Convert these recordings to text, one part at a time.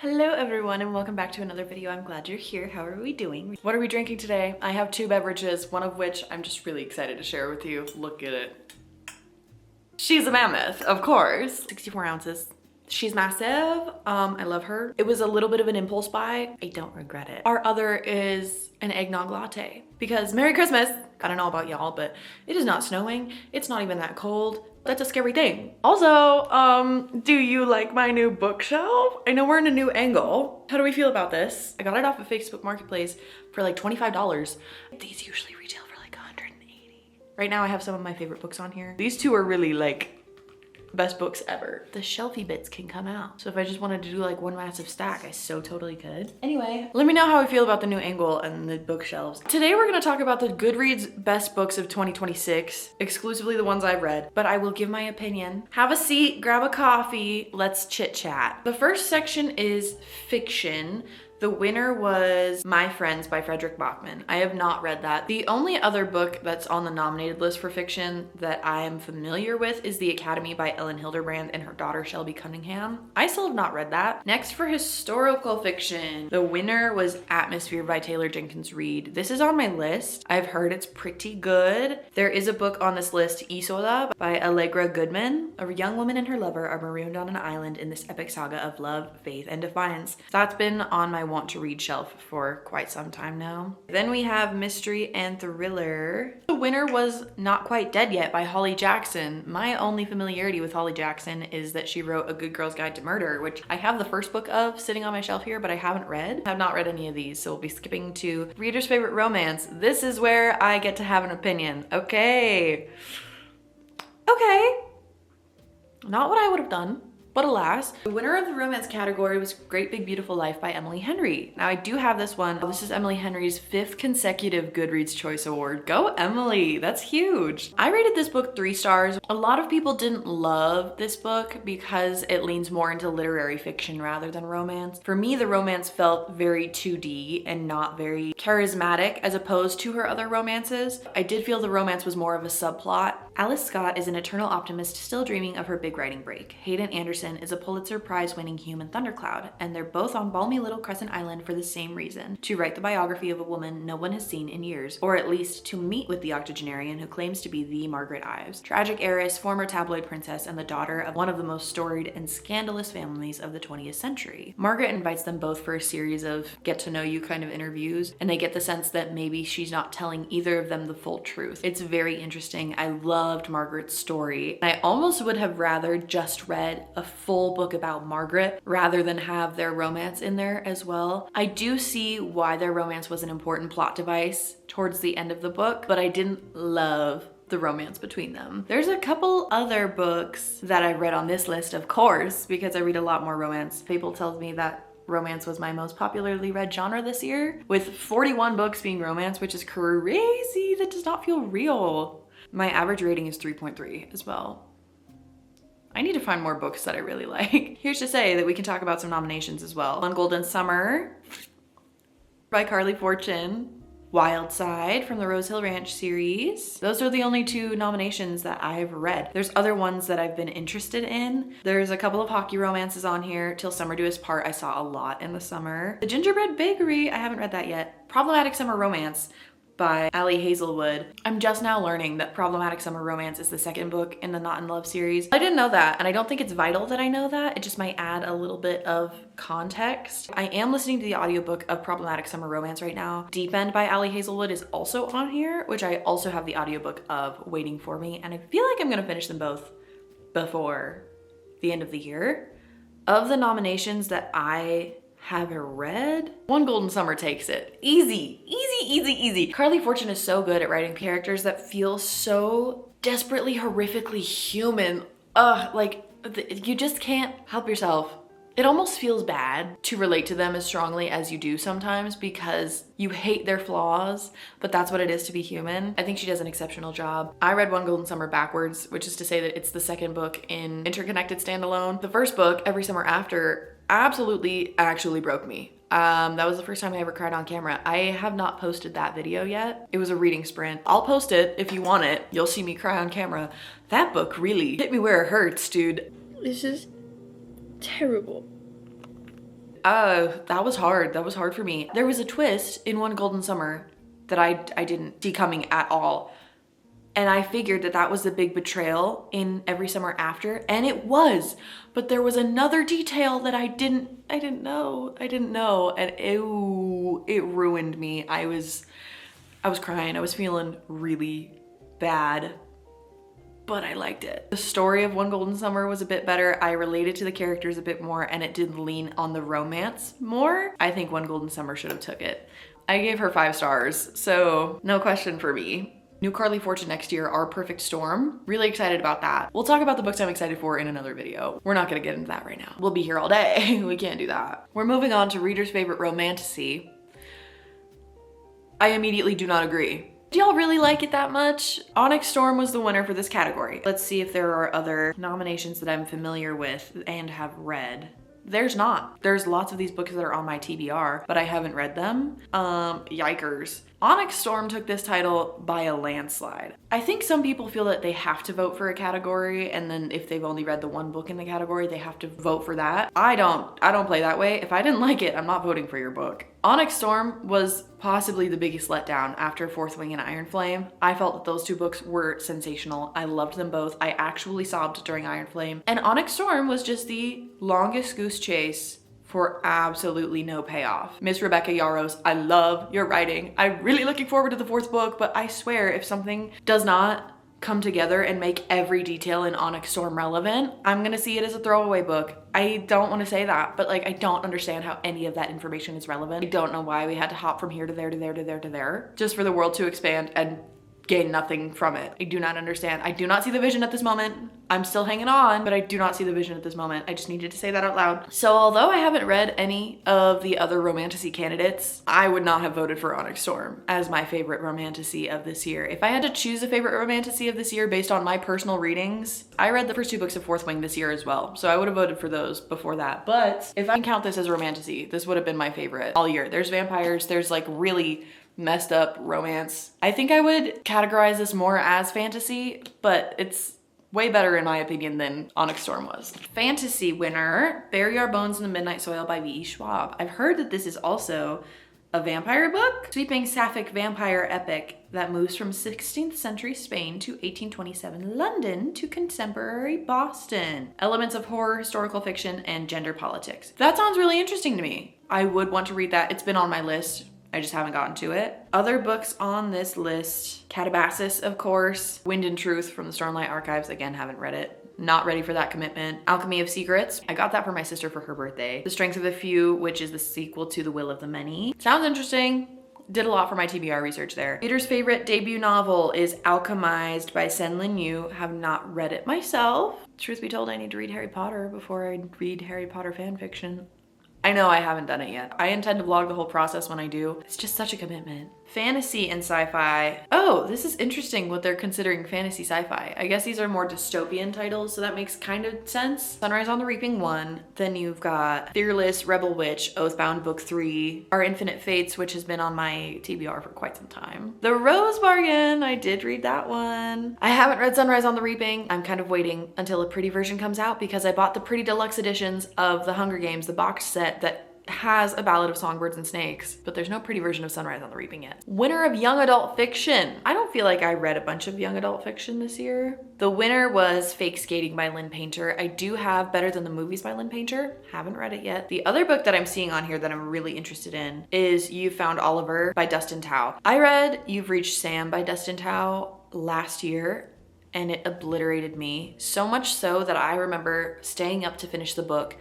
Hello everyone and welcome back to another video. I'm glad you're here. How are we doing? What are we drinking today? I have two beverages, one of which I'm just really excited to share with you. Look at it. She's a mammoth, of course. 64 ounces. She's massive. I love her. It was a little bit of an impulse buy. I don't regret it. Our other is an eggnog latte because Merry Christmas. I don't know about y'all, but it is not snowing. It's not even that cold. That's a scary thing. Also, do you like my new bookshelf? I know we're in a new angle. How do we feel about this? I got it off of Facebook Marketplace for like $25. These usually retail for like $180. Right now I have some of my favorite books on here. These two are really like best books ever. The shelfy bits can come out. So if I just wanted to do like one massive stack, I so totally could. Anyway, let me know how I feel about the new angle and the bookshelves. Today we're gonna talk about the Goodreads best books of 2026, exclusively the ones I've read, but I will give my opinion. Have a seat, grab a coffee, let's chit chat. The first section is fiction. The winner was My Friends by Frederick Bachman. I have not read that. The only other book that's on the nominated list for fiction that I am familiar with is The Academy by Ellen Hilderbrand and her daughter Shelby Cunningham. I still have not read that. Next for historical fiction, the winner was Atmosphere by Taylor Jenkins Reid. This is on my list. I've heard it's pretty good. There is a book on this list, Isola by Allegra Goodman. A young woman and her lover are marooned on an island in this epic saga of love, faith, and defiance. That's been on my want to read shelf for quite some time now. Then we have mystery and thriller. The winner was Not Quite Dead Yet by Holly Jackson. My only familiarity with Holly Jackson is that she wrote A Good Girl's Guide to Murder, which I have the first book of sitting on my shelf here, but I haven't read. I've not read any of these, so we'll be skipping to Reader's Favorite Romance. This is where I get to have an opinion. Okay. Not what I would have done. But alas, the winner of the romance category was Great Big Beautiful Life by Emily Henry. Now I do have this one. This is Emily Henry's 5th consecutive Goodreads Choice Award. Go Emily, that's huge. I rated this book 3 stars. A lot of people didn't love this book because it leans more into literary fiction rather than romance. For me, the romance felt very 2D and not very charismatic as opposed to her other romances. I did feel the romance was more of a subplot. Alice Scott is an eternal optimist still dreaming of her big writing break. Hayden Anderson is a Pulitzer Prize-winning human thundercloud, and they're both on balmy little Crescent Island for the same reason, to write the biography of a woman no one has seen in years, or at least to meet with the octogenarian who claims to be the Margaret Ives, tragic heiress, former tabloid princess, and the daughter of one of the most storied and scandalous families of the 20th century. Margaret invites them both for a series of get-to-know-you kind of interviews, and they get the sense that maybe she's not telling either of them the full truth. It's very interesting. I loved Margaret's story. I almost would have rather just read a full book about Margaret rather than have their romance in there as well. I do see why their romance was an important plot device towards the end of the book, but I didn't love the romance between them. There's a couple other books that I read on this list, of course, because I read a lot more romance. Fable tells me that romance was my most popularly read genre this year, with 41 books being romance, which is crazy. That does not feel real. My average rating is 3.3 as well. I need to find more books that I really like. Here's to say that we can talk about some nominations as well. One Golden Summer by Carly Fortune. Wild Side from the Rose Hill Ranch series. Those are the only 2 nominations that I've read. There's other ones that I've been interested in. There's a couple of hockey romances on here. Till Summer Do Us Part, I saw a lot in the summer. The Gingerbread Bakery, I haven't read that yet. Problematic Summer Romance by Allie Hazelwood. I'm just now learning that Problematic Summer Romance is the 2nd book in the Not in Love series. I didn't know that, and I don't think it's vital that I know that. It just might add a little bit of context. I am listening to the audiobook of Problematic Summer Romance right now. Deep End by Allie Hazelwood is also on here, which I also have the audiobook of waiting for me, and I feel like I'm gonna finish them both before the end of the year. Of the nominations that I haven't read, One Golden Summer takes it. Easy, easy, easy, easy. Carly Fortune is so good at writing characters that feel so desperately, horrifically human. You just can't help yourself. It almost feels bad to relate to them as strongly as you do sometimes because you hate their flaws, but that's what it is to be human. I think she does an exceptional job. I read One Golden Summer backwards, which is to say that it's the 2nd book in Interconnected Standalone. The first book, Every Summer After, absolutely actually broke me. That was the first time I ever cried on camera. I have not posted that video yet. It was a reading sprint. I'll post it if you want it. You'll see me cry on camera. That book really hit me where it hurts, dude. This is terrible. That was hard. That was hard for me. There was a twist in One Golden Summer that I didn't see coming at all. And I figured that that was the big betrayal in Every Summer After, and it was. But there was another detail that I didn't know, and ew, it ruined me. I was crying. I was feeling really bad, but I liked it. The story of One Golden Summer was a bit better. I related to the characters a bit more, and it did lean on the romance more. I think One Golden Summer should have took it. I gave her 5 stars, so no question for me. New Carly Fortune next year, Our Perfect Storm. Really excited about that. We'll talk about the books I'm excited for in another video. We're not gonna get into that right now. We'll be here all day. We can't do that. We're moving on to reader's favorite romantasy. I immediately do not agree. Do y'all really like it that much? Onyx Storm was the winner for this category. Let's see if there are other nominations that I'm familiar with and have read. There's not. There's lots of these books that are on my TBR, but I haven't read them. Yikers. Onyx Storm took this title by a landslide. I think some people feel that they have to vote for a category, and then if they've only read the one book in the category, they have to vote for that. I don't play that way. If I didn't like it, I'm not voting for your book. Onyx Storm was possibly the biggest letdown after Fourth Wing and Iron Flame. I felt that those 2 books were sensational. I loved them both. I actually sobbed during Iron Flame. And Onyx Storm was just the longest goose chase for absolutely no payoff. Miss Rebecca Yarros, I love your writing. I'm really looking forward to the 4th book, but I swear if something does not come together and make every detail in Onyx Storm relevant, I'm gonna see it as a throwaway book. I don't want to say that, but like I don't understand how any of that information is relevant. I don't know why we had to hop from here to there to there to there to there just for the world to expand and gain nothing from it. I do not understand. I do not see the vision at this moment. I'm still hanging on, but I do not see the vision at this moment. I just needed to say that out loud. So although I haven't read any of the other romantasy candidates, I would not have voted for Onyx Storm as my favorite romantasy of this year. If I had to choose a favorite romantasy of this year based on my personal readings, I read the first 2 books of Fourth Wing this year as well. So I would have voted for those before that. But if I can count this as a romantasy, this would have been my favorite all year. There's vampires, there's like really messed up romance. I think I would categorize this more as fantasy, but it's way better in my opinion than Onyx Storm was. Fantasy winner, Bury Our Bones in the Midnight Soil by V.E. Schwab. I've heard that this is also a vampire book, sweeping sapphic vampire epic that moves from 16th century Spain to 1827 London to contemporary Boston. Elements of horror, historical fiction, and gender politics. That sounds really interesting to me. I would want to read that. It's been on my list. I just haven't gotten to it. Other books on this list, Catabasis, of course, Wind and Truth from the Stormlight Archives. Again, haven't read it. Not ready for that commitment. Alchemy of Secrets. I got that for my sister for her birthday. The Strength of the Few, which is the sequel to The Will of the Many. Sounds interesting. Did a lot for my TBR research there. Reader's favorite debut novel is Alchemized by Sen Lin Yu. Have not read it myself. Truth be told, I need to read Harry Potter before I read Harry Potter fan fiction. I know I haven't done it yet. I intend to vlog the whole process when I do. It's just such a commitment. Fantasy and sci-fi. Oh, this is interesting what they're considering fantasy sci-fi. I guess these are more dystopian titles, so that makes kind of sense. Sunrise on the Reaping 1. Then you've got Fearless, Rebel Witch, Oathbound Book 3, Our Infinite Fates, which has been on my TBR for quite some time. The Rose Bargain, I did read that one. I haven't read Sunrise on the Reaping. I'm kind of waiting until a pretty version comes out because I bought the pretty deluxe editions of The Hunger Games, the box set that has A Ballad of Songbirds and Snakes, but there's no pretty version of Sunrise on the Reaping yet. Winner of young adult fiction. I don't feel like I read a bunch of young adult fiction this year. The winner was Fake Skating by Lynn Painter. I do have Better Than the Movies by Lynn Painter. Haven't read it yet. The other book that I'm seeing on here that I'm really interested in is You Found Oliver by Dustin Tao. I read You've Reached Sam by Dustin Tao last year and it obliterated me. So much so that I remember staying up to finish the book,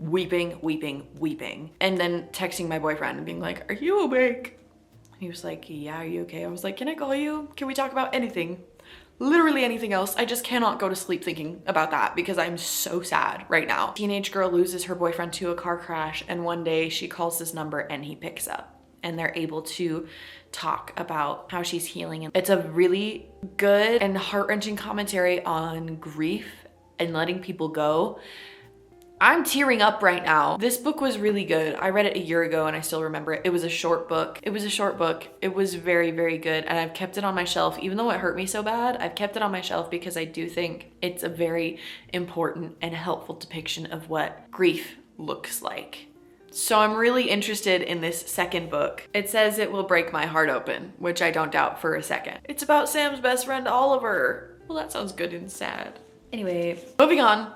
weeping, and then texting my boyfriend and being like, are you awake? He was like, yeah, are you okay? I was like, can I call you? Can we talk about anything? Literally anything else. I just cannot go to sleep thinking about that because I'm so sad right now. Teenage girl loses her boyfriend to a car crash, and one day she calls this number and he picks up, and they're able to talk about how she's healing. It's a really good and heart-wrenching commentary on grief and letting people go. I'm tearing up right now. This book was really good. I read it a year ago and I still remember it. It was a short book. It was very, very good. And I've kept it on my shelf. Even though it hurt me so bad, I've kept it on my shelf because I do think it's a very important and helpful depiction of what grief looks like. So I'm really interested in this second book. It says it will break my heart open, which I don't doubt for a second. It's about Sam's best friend, Oliver. Well, that sounds good and sad. Anyway, moving on.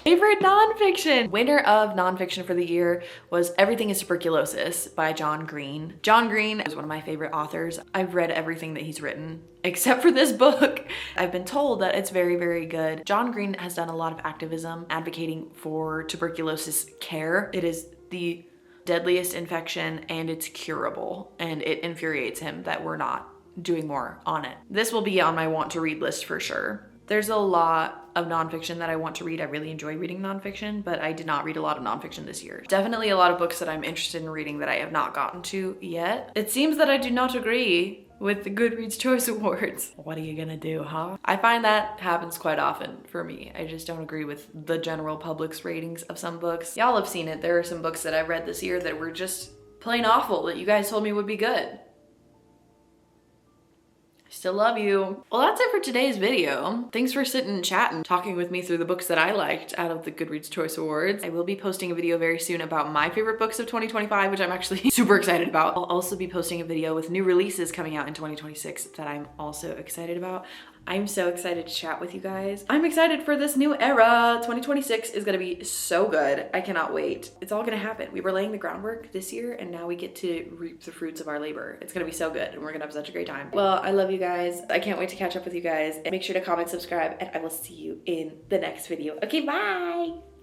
Favorite nonfiction. Winner of nonfiction for the year was Everything is Tuberculosis by John Green. John Green is one of my favorite authors. I've read everything that he's written, except for this book. I've been told that it's very, very good. John Green has done a lot of activism advocating for tuberculosis care. It is the deadliest infection and it's curable, and it infuriates him that we're not doing more on it. This will be on my want to read list for sure. There's a lot of nonfiction that I want to read. I really enjoy reading nonfiction, but I did not read a lot of nonfiction this year. Definitely a lot of books that I'm interested in reading that I have not gotten to yet. It seems that I do not agree with the Goodreads Choice Awards. What are you gonna do, huh? I find that happens quite often for me. I just don't agree with the general public's ratings of some books. Y'all have seen it. There are some books that I've read this year that were just plain awful that you guys told me would be good. Still love you. Well, that's it for today's video. Thanks for sitting and chatting, talking with me through the books that I liked out of the Goodreads Choice Awards. I will be posting a video very soon about my favorite books of 2025, which I'm actually super excited about. I'll also be posting a video with new releases coming out in 2026 that I'm also excited about. I'm so excited to chat with you guys. I'm excited for this new era. 2026 is gonna be so good. I cannot wait. It's all gonna happen. We were laying the groundwork this year and now we get to reap the fruits of our labor. It's gonna be so good and we're gonna have such a great time. Well, I love you guys. I can't wait to catch up with you guys. Make sure to comment, subscribe, and I will see you in the next video. Okay, bye.